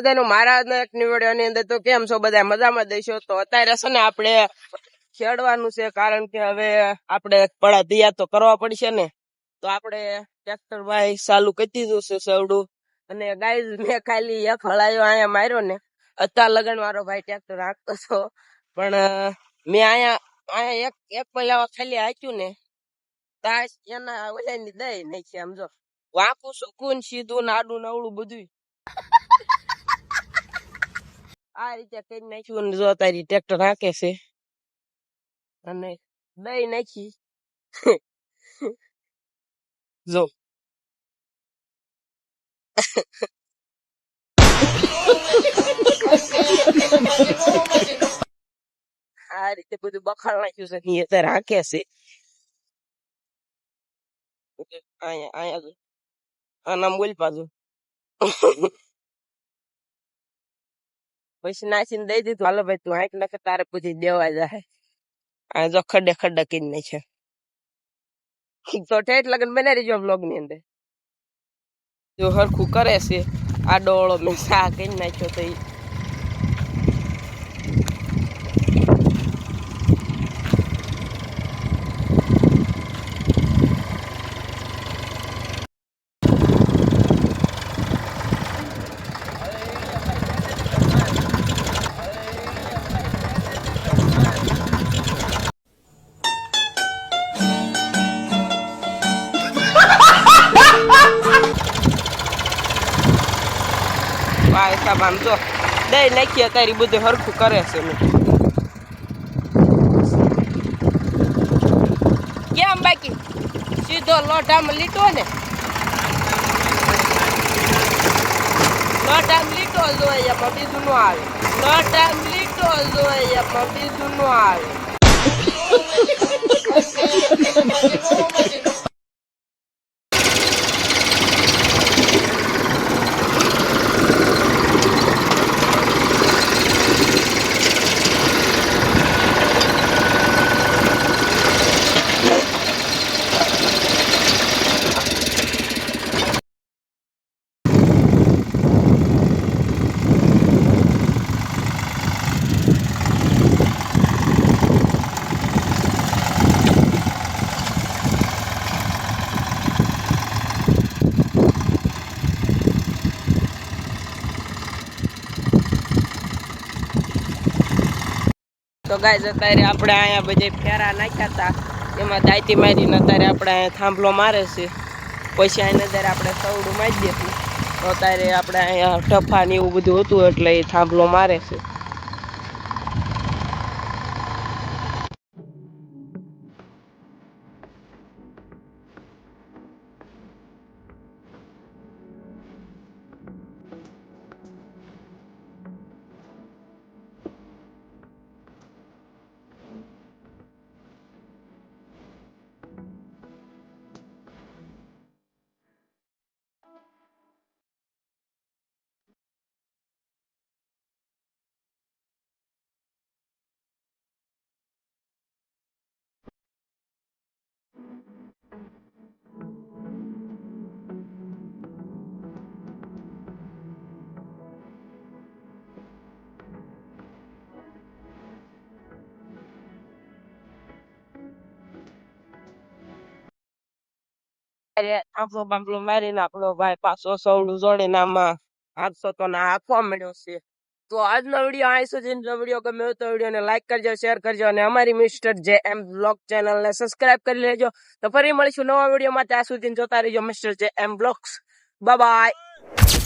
બધાનું મારા વિડીયો ની અંદર તો કેમ છો બધા મજામાં દેશો તો અત્યારે છે ને આપણે ખેડવાનું છે કારણ કે હવે આપણે પડા તૈયાર તો કરવા પડશે ને તો આપણે ટ્રેક્ટર ભાઈ ચાલુ કરી દીધું છે સવડું અને ગાઈઝ મેં ખાલી એક હળાયો અહીંયા માર્યો ને અત્યાર લગન મારો ભાઈ ટ્રેક્ટર હાંકતો છો પણ મેં અહીંયા એક પહેલા ખાલી હાંક્યું ને તાશ એના ઓલાની દઈ નાખી આમ જો વાંકું સુકુન સીધું નાડું નવડું બધું આ રીતે કરી નાખ્યું ને જો તારી ટ્રેક્ટર હાંકે છે અને દઈ નાખી જો આ રીતે બધું બખાડ નાખ્યું છે ને અત્યારે હાંકે છે અહીંયા આ નામ બોલ પાછું પછી નાખીને દઈ દીધું હાલો ભાઈ તું હાંક નાખે તારે પછી દેવા જાય આ જો ખડે કરી નાખે તો ઠેઠ લગન બને રહીજો બ્લોગ ની અંદર જો હરખું કરે છે આ ડોળો મેં સા કરી નાખ્યો તો આમ જો દઈ નાખીએ તારી બધું હરખું કરે છે કેમ બાકી સીધો લોટામાં લીટો ને લોટામાં લીટો જોઈએ એમાં બીજું નો આવે લોટામાં લીટો જોઈએ એમાં બીજું નો આવે તો ગાઈઝ અત્યારે આપણે અહીંયા બધે ફેરા નાખ્યા હતા એમાં દાયતી મારીને અત્યારે આપણે અહીંયા થાંભલો મારે છે પછી આની અંદર આપણે સવડું મારી દઈશું તો અત્યારે આપણે અહીંયા ઠફા ને એવું બધું હતું એટલે એ થાંભલો મારે છે આંફલો બાંફલો મારીને આપણો ભાઈ પાછો સવડું જોડીને આમાં હાથસો તો ના આપવા મળ્યો છે તો આજનો વિડીયો અહીં સુધીનો વિડીયો ગમે તો વિડીયોને લાઈક કરજો શેર કરજો અને અમારી મિસ્ટર જે એમ બ્લોગ ચેનલને સબસ્ક્રાઇબ કરી લેજો તો ફરી મળીશું નવા વિડીયોમાં ત્યાં સુધી જોતા રહેજો મિસ્ટર જે એમ બ્લોગ્સ બાય બાય